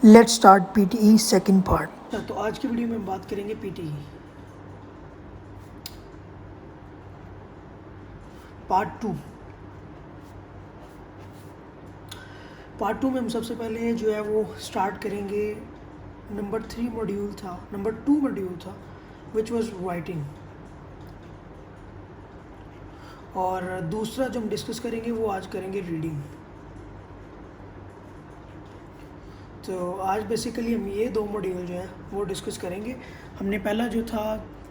Let's start PTE second part. तो आज की वीडियो में बात करेंगे पीटीई पार्ट 2। पार्ट 2 में हम सबसे पहले जो है वो स्टार्ट करेंगे नंबर 2 मॉड्यूल था विच वाज राइटिंग, और दूसरा जो हम डिस्कस करेंगे वो आज करेंगे रीडिंग। तो आज बेसिकली हम ये दो मॉड्यूल जो हैं वो डिस्कस करेंगे। हमने पहला जो था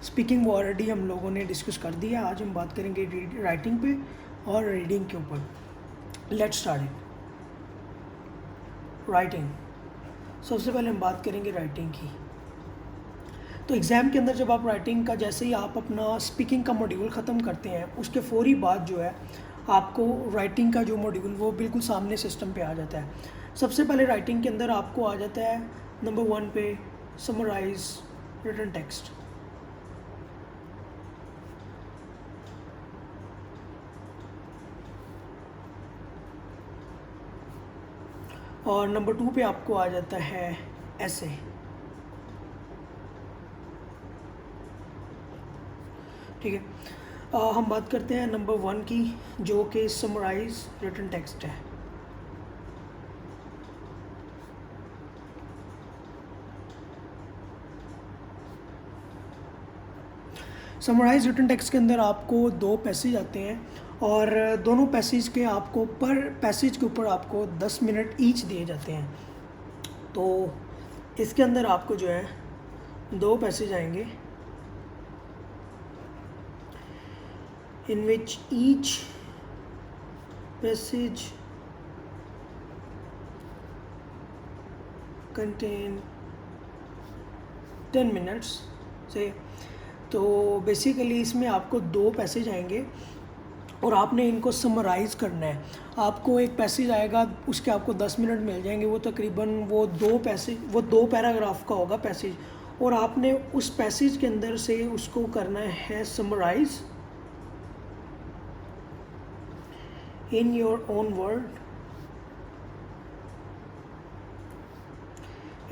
स्पीकिंग वो ऑलरेडी हम लोगों ने डिस्कस कर दिया। आज हम बात करेंगे राइटिंग पे और रीडिंग के ऊपर। Let's start it. राइटिंग, सबसे पहले हम बात करेंगे राइटिंग की। तो एग्ज़ाम के अंदर जब आप राइटिंग का जैसे ही आप अपना स्पीकिंग का मॉड्यूल ख़त्म करते हैं उसके फौरी बाद जो है आपको राइटिंग का जो मॉड्यूल वो बिल्कुल सामने सिस्टम पे आ जाता है। सबसे पहले राइटिंग के अंदर आपको आ जाता है नंबर 1 पे समराइज रिटन टेक्स्ट, और नंबर 2 पे आपको आ जाता है ऐसे। ठीक है, हम बात करते हैं नंबर 1 की जो कि समराइज रिटन टेक्स्ट है। समराइज रिटन टेक्स्ट के अंदर आपको 2 पैसेज आते हैं और दोनों पैसेज के आपको पर पैसेज के ऊपर आपको 10 मिनट ईच दिए जाते हैं। तो इसके अंदर आपको जो है 2 पैसेज आएंगे in which each passage contain 10 minutes से। तो बेसिकली इसमें आपको 2 पैसेज आएंगे और आपने इनको समराइज़ करना है। आपको एक पैसेज आएगा उसके आपको 10 मिनट मिल जाएंगे, वो तकरीबन वो 2 पैराग्राफ का होगा पैसेज, और आपने उस पैसेज के अंदर से उसको करना है summarise in your own word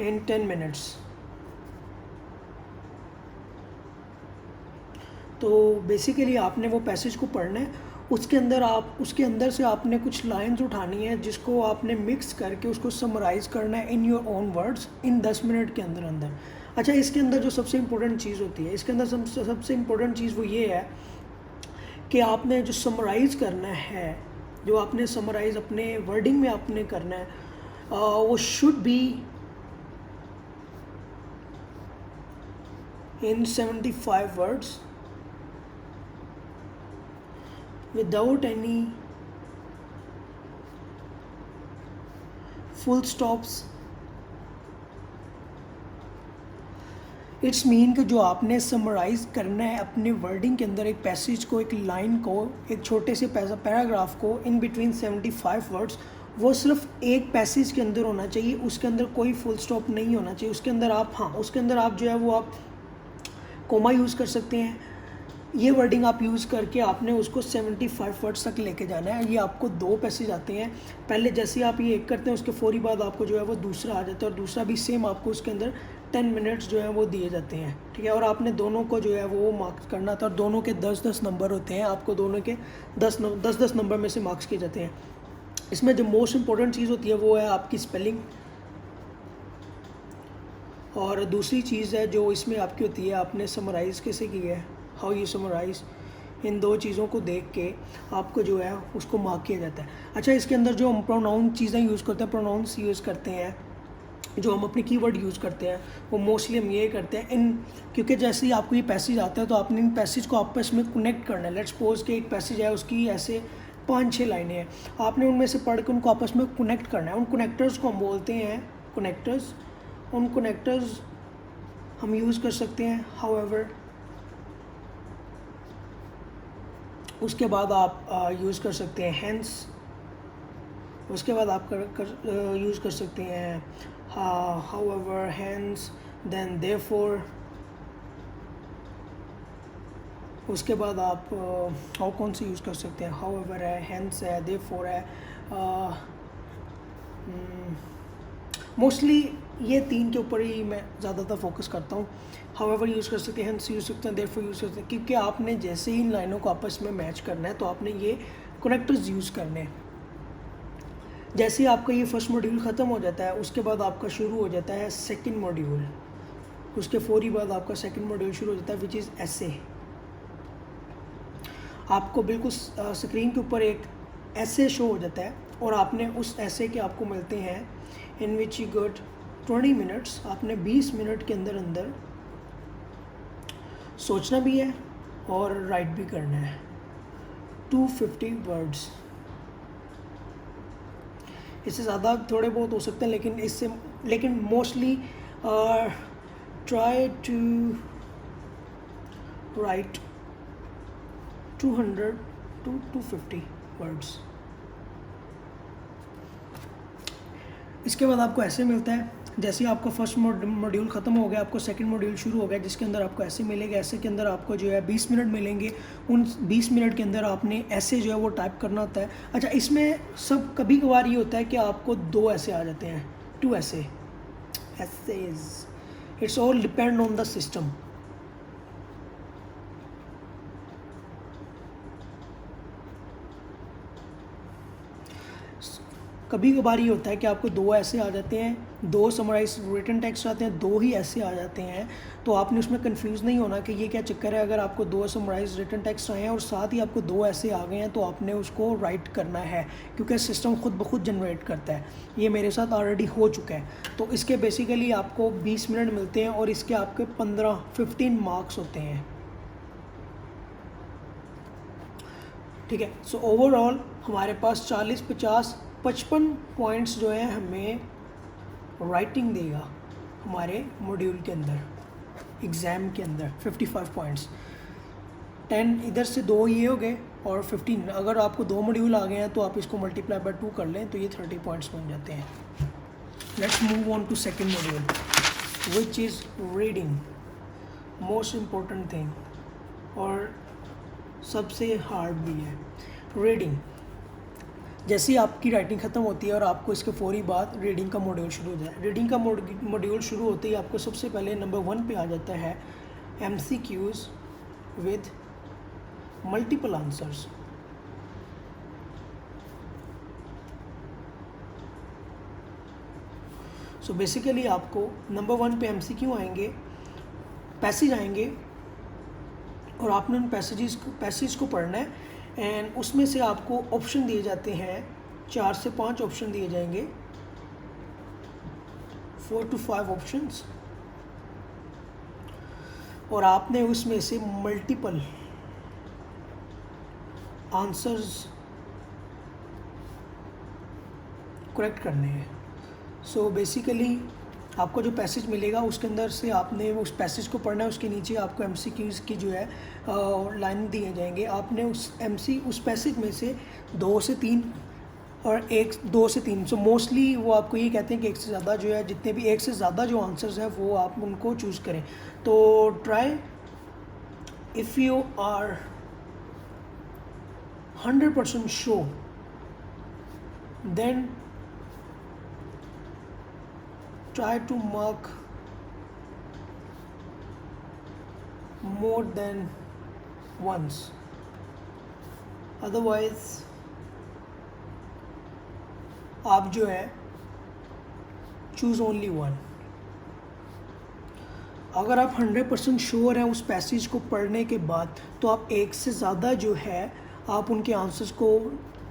in 10 minutes। तो बेसिकली आपने वो पैसेज को पढ़ना है, उसके अंदर से आपने कुछ लाइंस उठानी है जिसको आपने मिक्स करके उसको समराइज़ करना है in your own words in 10 minute के अंदर। अच्छा, इसके अंदर जो सबसे इम्पोर्टेंट चीज़ होती है, इसके अंदर सबसे इम्पोर्टेंट चीज़ वो ये है कि आपने जो समराइज़ करना है, जो आपने समराइज़ अपने वर्डिंग में आपने करना है, वो should be in 75 words without any full stops. It's mean कि जो आपने समराइज़ करना है अपने वर्डिंग के अंदर एक पैसेज को, एक लाइन को, एक छोटे से पैराग्राफ को इन बिटवीन 75 वर्ड्स, वो सिर्फ एक पैसेज के अंदर होना चाहिए। उसके अंदर कोई फुल स्टॉप नहीं होना चाहिए। उसके अंदर आप जो है वो आप कोमा यूज़ कर सकते हैं। ये वर्डिंग आप यूज़ करके आपने उसको 75 वर्ड्स तक लेके जाना है। ये आपको 2 पैसेज आते हैं। पहले जैसे आप ये एक करते हैं उसके फौरी बाद आपको जो है वो दूसरा आ जाता है, और दूसरा भी सेम आपको उसके अंदर 10 मिनट्स जो है वो दिए जाते हैं। ठीक है, और आपने दोनों को जो है वो मार्क्स करना था, और दोनों के 10-10 नंबर होते हैं। आपको दोनों के 10-10 नंबर में से मार्क्स किए जाते हैं। इसमें जो मोस्ट इम्पोर्टेंट चीज़ होती है वो है आपकी स्पेलिंग, और दूसरी चीज़ है जो इसमें आपकी होती है आपने समराइज़ कैसे की है, हाउ यू समराइज़। इन 2 चीज़ों को देख के आपको जो है उसको मार्क किया जाता है। अच्छा, इसके अंदर जो हम प्रोनाउन चीज़ें यूज़ करते हैं, प्रोनाउंस यूज़ करते हैं, जो हम अपने कीवर्ड यूज़ करते हैं वो मोस्टली हम ये करते हैं क्योंकि जैसे ही आपको ये पैसेज आता है तो आपने इन पैसेज को आपस में कनेक्ट करना है। लेट्स सपोज कि एक पैसेज है, उसकी ऐसे 5-6 लाइनें हैं, आपने उनमें से पढ़ के उनको आपस में कनेक्ट करना है। उन कनेक्टर्स को हम बोलते हैं कनेक्टर्स। उन कनेक्टर्स हम यूज़ कर सकते हैं हाउएवर। उसके बाद आप यूज़ कर सकते हैं हेंस। उसके बाद आप यूज़ कर सकते हैं हाउएवर, हेंस, देन देयरफॉर। उसके बाद आप हाउ कौन सी यूज़ कर सकते हैं, हाउएवर है, हेंस है, देयरफॉर है। मोस्टली ये 3 के ऊपर ही मैं ज़्यादातर फोकस करता हूँ। हाउएवर यूज़ कर सकते हैं, हेंस यूज़ सकते हैं, देयरफॉर यूज़ कर सकते हैं, क्योंकि आपने जैसे ही इन लाइनों को आपस में मैच करना है तो आपने ये कनेक्टर्स यूज़ करने हैं। जैसे ही आपका ये फर्स्ट मॉड्यूल ख़त्म हो जाता है उसके बाद आपका शुरू हो जाता है सेकंड मॉड्यूल। उसके फौरी बाद आपका सेकंड मॉड्यूल शुरू हो जाता है विच इज़ एसे। आपको बिल्कुल स्क्रीन के ऊपर एक एसे शो हो जाता है और आपने उस एसे के आपको मिलते हैं इन विच यू गॉट 20 मिनट्स। आपने 20 मिनट के अंदर अंदर सोचना भी है और राइट भी करना है 250 वर्ड्स। इससे ज़्यादा थोड़े बहुत हो सकते हैं लेकिन mostly try to write 200 to 250 words. इसके बाद आपको ऐसे मिलता है, जैसे ही आपका फर्स्ट मॉड्यूल ख़त्म हो गया आपको सेकंड मॉड्यूल शुरू हो गया जिसके अंदर आपको ऐसे मिलेगा। ऐसे के अंदर आपको जो है 20 मिनट मिलेंगे। उन 20 मिनट के अंदर आपने ऐसे जो है वो टाइप करना होता है। अच्छा, इसमें सब कभी कभार ये होता है कि आपको 2 ऐसे आ जाते हैं, 2 ऐसे it's all depend on the system. कभी कभार ये होता है कि आपको 2 ऐसे आ जाते हैं, 2 समराइज रिटन टेक्स्ट आते हैं, 2 ही ऐसे आ जाते हैं। तो आपने उसमें कंफ्यूज नहीं होना कि ये क्या चक्कर है। अगर आपको 2 समराइज रिटन टेक्स्ट आए हैं और साथ ही आपको 2 ऐसे आ गए हैं तो आपने उसको राइट करना है, क्योंकि सिस्टम खुद ब खुद जनरेट करता है। ये मेरे साथ ऑलरेडी हो चुका है। तो इसके बेसिकली आपको 20 मिनट मिलते हैं और इसके आपके 15 मार्क्स होते हैं। ठीक है, सो ओवरऑल हमारे पास 40, 50, 55 पॉइंट्स जो है हमें राइटिंग देगा हमारे मॉड्यूल के अंदर, एग्ज़ाम के अंदर 55 पॉइंट्स। 10 इधर से 2 ये हो गए और 15। अगर आपको 2 मॉड्यूल आ गए हैं तो आप इसको मल्टीप्लाई बाय 2 कर लें तो ये 30 पॉइंट्स बन जाते हैं। Let's move on to second module which is reading, most important thing और सबसे हार्ड भी है रीडिंग। जैसे ही आपकी राइटिंग ख़त्म होती है और आपको इसके फौरी बाद रीडिंग का मॉड्यूल शुरू हो जाए। रीडिंग का मॉड्यूल शुरू होते ही आपको सबसे पहले नंबर 1 पे आ जाता है MCQs with multiple answers. So basically आपको नंबर 1 पे MCQ आएंगे, पैसेज आएंगे और आपने उन पैसेज को पढ़ना है। एंड उसमें से आपको ऑप्शन दिए जाते हैं, 4 से 5 ऑप्शन दिए जाएंगे, 4 to 5 ऑप्शंस। और आपने उसमें से मल्टीपल आंसर्स करेक्ट करने हैं। सो बेसिकली आपको जो पैसेज मिलेगा उसके अंदर से आपने उस पैसेज को पढ़ना है। उसके नीचे आपको MCQs की जो है लाइन दिए जाएंगे। आपने उस पैसेज में से 2 से 3 और 2 से 3, सो मोस्टली वो आपको ये कहते हैं कि 1 से ज़्यादा जो है, जितने भी 1 से ज़्यादा जो आंसर्स हैं वो आप उनको चूज़ करें। तो try if you are 100% sure then try to mark more than once, otherwise आप जो है choose only one। अगर आप 100% श्योर हैं उस पैसेज को पढ़ने के बाद तो आप 1 से ज़्यादा जो है आप उनके आंसर्स को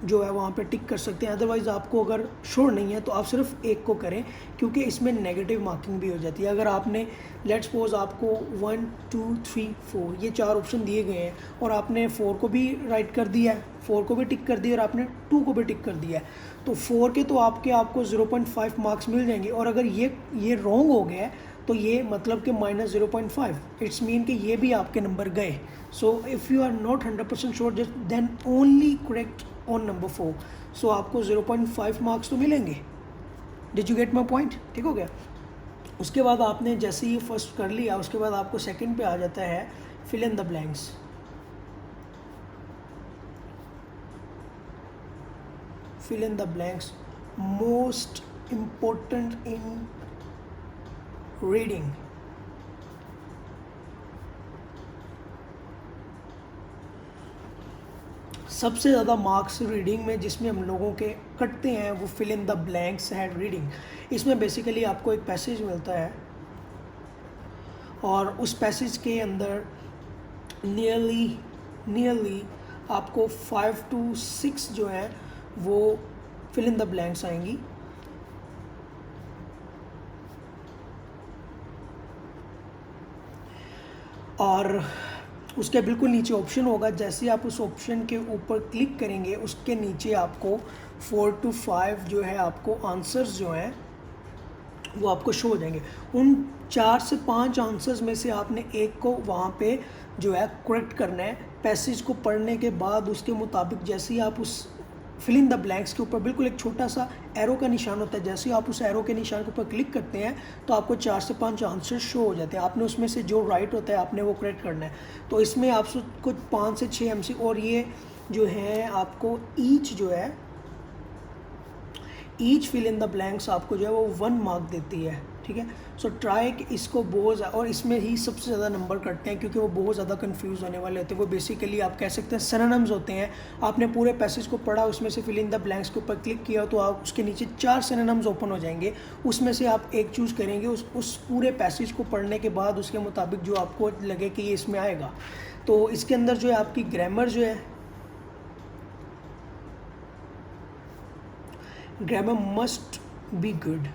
जो है वहाँ पे टिक कर सकते हैं। अदरवाइज़ आपको अगर श्योर नहीं है तो आप सिर्फ 1 को करें, क्योंकि इसमें नेगेटिव मार्किंग भी हो जाती है। अगर आपने लेट्स सपोज आपको 1 2 3 4 ये 4 ऑप्शन दिए गए हैं और आपने 4 को भी राइट कर दिया है, 4 को भी टिक कर दिया और आपने 2 को भी टिक कर दिया है, तो 4 के तो आपको 0.5 मार्क्स मिल जाएंगे। और अगर ये रॉन्ग हो गया है तो ये मतलब कि -0.5, इट्स मीन कि ये भी आपके नंबर गए। So if you are not 100% sure then only correct on number 4। So आपको 0.5 मार्क्स तो मिलेंगे। Did you get my point? ठीक हो गया। उसके बाद आपने जैसे ही फर्स्ट कर लिया उसके बाद आपको सेकंड पे आ जाता है fill in the blanks. Fill in the blanks most important in reading. सबसे ज़्यादा मार्क्स रीडिंग में जिसमें हम लोगों के कटते हैं वो फिल इन द ब्लैंक्स है रीडिंग। इसमें बेसिकली आपको एक पैसेज मिलता है और उस पैसेज के अंदर नियरली आपको 5 to 6 जो है वो फिल इन द ब्लैंक्स आएंगी। और उसके बिल्कुल नीचे ऑप्शन होगा, जैसे आप उस ऑप्शन के ऊपर क्लिक करेंगे उसके नीचे आपको 4 to 5 जो है आपको आंसर्स जो हैं वो आपको शो हो जाएंगे। उन 4 से 5 आंसर्स में से आपने एक को वहाँ पे जो है करेक्ट करना है। पैसेज को पढ़ने के बाद उसके मुताबिक जैसे ही आप उस फिल इन द ब्लैंक्स के ऊपर बिल्कुल एक छोटा सा एरो का निशान होता है, जैसे ही आप उस एरो के निशान के ऊपर क्लिक करते हैं तो आपको 4 से 5 आंसर शो हो जाते हैं। आपने उसमें से जो राइट होता है आपने वो करेक्ट करना है। तो इसमें आपको 5 से 6 MC और ये जो है आपको ईच जो है each fill in the blanks आपको जो है वो 1 मार्क देती है। ठीक है, सो ट्राई कि इसको बहुत, और इसमें ही सबसे ज़्यादा नंबर कटते हैं क्योंकि वो बहुत ज़्यादा कंफ्यूज होने वाले होते हैं। वो बेसिकली आप कह सकते हैं सिनोनिम्स होते हैं। आपने पूरे पैसेज को पढ़ा, उसमें से फिल इन द ब्लैंक्स के ऊपर क्लिक किया तो आप उसके नीचे 4 सिनोनिम्स ओपन हो जाएंगे। उसमें से आप एक चूज़ करेंगे उस पूरे पैसेज को पढ़ने के बाद उसके मुताबिक जो आपको लगे कि ये इसमें आएगा। तो इसके अंदर जो है आपकी ग्रामर जो है, ग्रामर मस्ट बी गुड।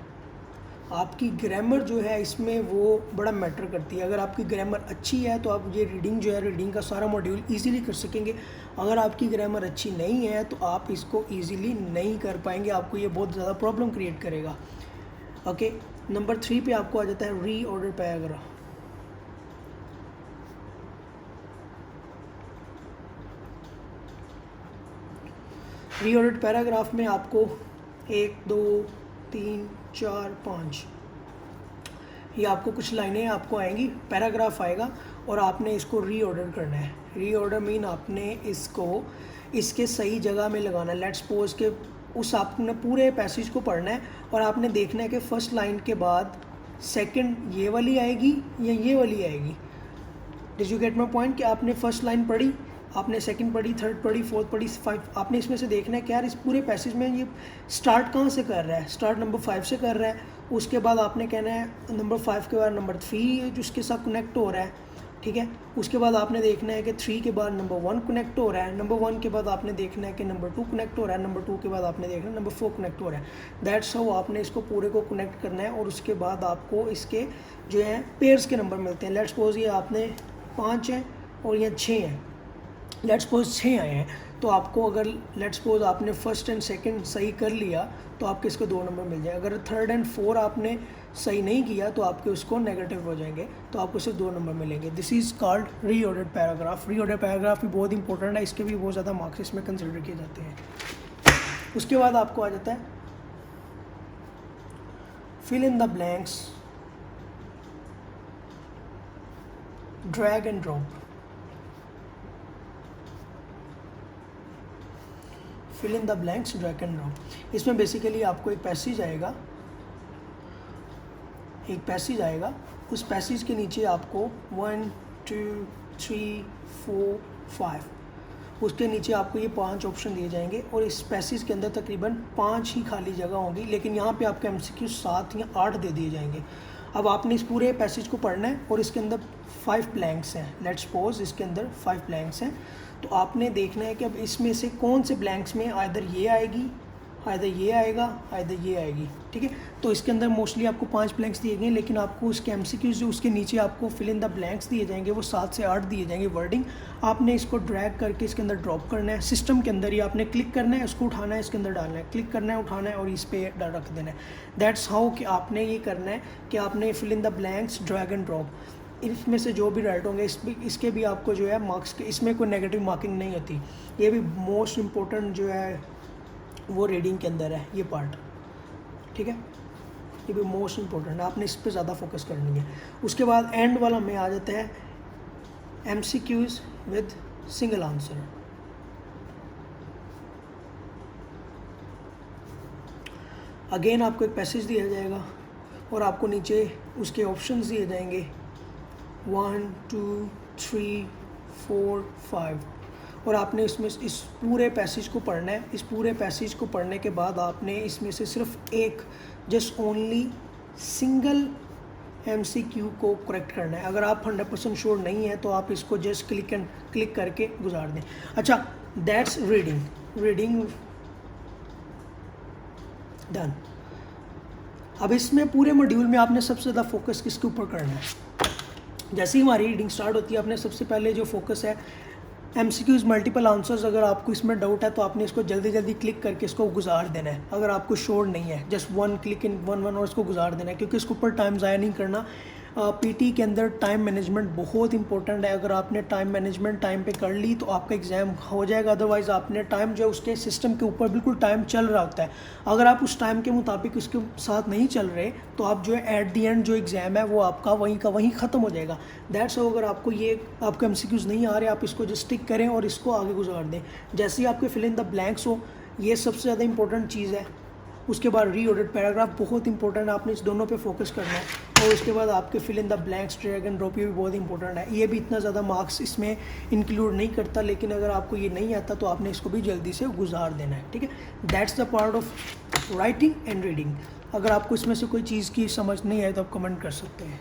आपकी ग्रामर जो है इसमें वो बड़ा मैटर करती है। अगर आपकी ग्रामर अच्छी है तो आप ये रीडिंग जो है रीडिंग का सारा मॉड्यूल इजीली कर सकेंगे। अगर आपकी ग्रामर अच्छी नहीं है तो आप इसको इजीली नहीं कर पाएंगे, आपको ये बहुत ज़्यादा प्रॉब्लम क्रिएट करेगा। ओके, नंबर 3 पे आपको आ जाता है रीऑर्डर पैराग्राफ। रीऑर्डर पैराग्राफ में आपको 1 2 3 4 5 ये आपको कुछ लाइनें आपको आएंगी, पैराग्राफ आएगा और आपने इसको रीऑर्डर करना है। रीऑर्डर मीन आपने इसको इसके सही जगह में लगाना है। लेट्स सपोज के उस आपने पूरे पैसेज को पढ़ना है और आपने देखना है कि फर्स्ट लाइन के बाद सेकंड ये वाली आएगी या ये वाली आएगी। Did you get my point? कि आपने फर्स्ट लाइन पढ़ी, आपने सेकंड पढ़ी, थर्ड पढ़ी, फोर्थ पढ़ी, 5, आपने इसमें से देखना है कि यार इस पूरे पैसेज में ये स्टार्ट कहाँ से कर रहा है। स्टार्ट नंबर 5 से कर रहा है, उसके बाद आपने कहना है नंबर 5 के बाद नंबर 3 जो उसके साथ कनेक्ट हो रहा है। ठीक है, उसके बाद आपने देखना है कि 3 के बाद नंबर 1 कनेक्ट हो रहा है, नंबर 1 के बाद आपने देखना है कि नंबर 2 कनेक्ट हो रहा है, नंबर 2 के बाद आपने देखना है नंबर 4 कनेक्ट हो रहा है। दैट्स हाउ आपने इसको पूरे को कनेक्ट करना है। और उसके बाद आपको इसके जो है पेयर्स के नंबर मिलते हैं। लेट्स सपोज ये आपने 5 हैं और ये 6 हैं, लेट्स सपोज 6 आए हैं, तो आपको अगर लेट्स सपोज आपने फर्स्ट एंड सेकंड सही कर लिया तो आपके इसको 2 नंबर मिल जाए। अगर थर्ड एंड 4 आपने सही नहीं किया तो आपके उसको नेगेटिव हो जाएंगे, तो आपको सिर्फ 2 नंबर मिलेंगे। This is called reordered paragraph. Reordered paragraph भी बहुत इंपॉर्टेंट है, इसके भी बहुत ज़्यादा मार्क्स इसमें कंसिडर किए जाते हैं। उसके बाद आपको आ जाता है fill in the blanks, drag and drop. Fill in the blanks, drag and drop. इसमें बेसिकली आपको एक पैसेज आएगा, उस पैसेज के नीचे आपको 1 2 3 4 5 उसके नीचे आपको ये 5 ऑप्शन दिए जाएंगे और इस पैसेज के अंदर तकरीबन 5 ही खाली जगह होंगी, लेकिन यहाँ पे आपके MCQ 7 या 8 दे दिए जाएंगे। अब आपने इस पूरे पैसेज को पढ़ना है और इसके अंदर 5 ब्लैंक्स हैं। लेट्स सपोज इसके अंदर 5 ब्लैंक्स हैं, तो आपने देखना है कि अब इसमें से कौन से ब्लैंक्स में आइदर ये आएगी, आइदर ये आएगा, आइदर ये आएगी। ठीक है, तो इसके अंदर मोस्टली आपको 5 ब्लैंक्स दिए गए, लेकिन आपको उसके MCQ जो उसके नीचे आपको फिल इन द ब्लैंक्स दिए जाएंगे वो 7 से 8 दिए जाएंगे वर्डिंग। आपने इसको ड्रैग करके इसके अंदर ड्रॉप करना है। सिस्टम के अंदर ही आपने क्लिक करना है, इसको उठाना है, इसके अंदर डालना है, क्लिक करना है, उठाना है और इस पर रख देना है। दैट्स हाउ कि आपने ये करना है कि आपने fill in the blanks, drag and drop, इसमें से जो भी राइट होंगे इसके भी आपको जो है मार्क्स के, इसमें कोई नेगेटिव मार्किंग नहीं होती। ये भी मोस्ट इम्पोर्टेंट जो है वो रीडिंग के अंदर है ये पार्ट। ठीक है, ये भी मोस्ट इम्पोर्टेंट है, आपने इस पर ज़्यादा फोकस करनी है। उसके बाद एंड वाला में आ जाता है MCQs with single answer. Again आपको एक पैसेज दिया जाएगा, और आपको नीचे उसके ऑप्शंस दिए जाएंगे 1 2 3 4 5 और आपने इसमें इस पूरे पैसेज को पढ़ना है। इस पूरे पैसेज को पढ़ने के बाद आपने इसमें से सिर्फ एक जस्ट ओनली सिंगल MCQ को करेक्ट करना है। अगर आप 100% श्योर नहीं है तो आप इसको जस्ट क्लिक करके गुजार दें। अच्छा, दैट्स रीडिंग डन। अब इसमें पूरे मॉड्यूल में आपने सबसे ज़्यादा फोकस किसके ऊपर करना है? जैसे ही हमारी रीडिंग स्टार्ट होती है, आपने सबसे पहले जो फोकस है MCQs मल्टीपल आंसर्स। अगर आपको इसमें डाउट है तो आपने इसको जल्दी जल्दी क्लिक करके इसको गुजार देना है। अगर आपको श्योर नहीं है, just one click in one और इसको गुजार देना है, क्योंकि इसके ऊपर टाइम ज़ाया नहीं करना। PT के अंदर टाइम मैनेजमेंट बहुत इंपॉर्टेंट है। अगर आपने टाइम मैनेजमेंट टाइम पे कर ली तो आपका एग्ज़ाम हो जाएगा। अदरवाइज़ आपने टाइम जो उसके सिस्टम के ऊपर बिल्कुल टाइम चल रहा होता है, अगर आप उस टाइम के मुताबिक उसके साथ नहीं चल रहे तो आप जो है एट दी एंड जो एग्ज़ाम है वो आपका वहीं का वहीं ख़त्म हो जाएगा। दैट्स अगर आपको ये आपके MCQs नहीं आ रहे, आप इसको जस्ट टिक करें और इसको आगे गुजार दें। जैसे ही आपके फिल इन द ब्लैंक्स हो, ये सबसे ज़्यादा इंपॉर्टेंट चीज़ है। उसके बाद रीऑर्डर्ड पैराग्राफ बहुत इंपॉर्टेंट है, आपने इस दोनों पे फोकस करना है। और उसके बाद आपके fill in the blanks, drag and drop, ये भी बहुत इंपॉर्टेंट है। ये भी इतना ज़्यादा मार्क्स इसमें इंक्लूड नहीं करता, लेकिन अगर आपको ये नहीं आता तो आपने इसको भी जल्दी से गुजार देना है। ठीक है, that's the part of writing and reading. अगर आपको इसमें से कोई चीज़ की समझ नहीं आए तो आप कमेंट कर सकते हैं।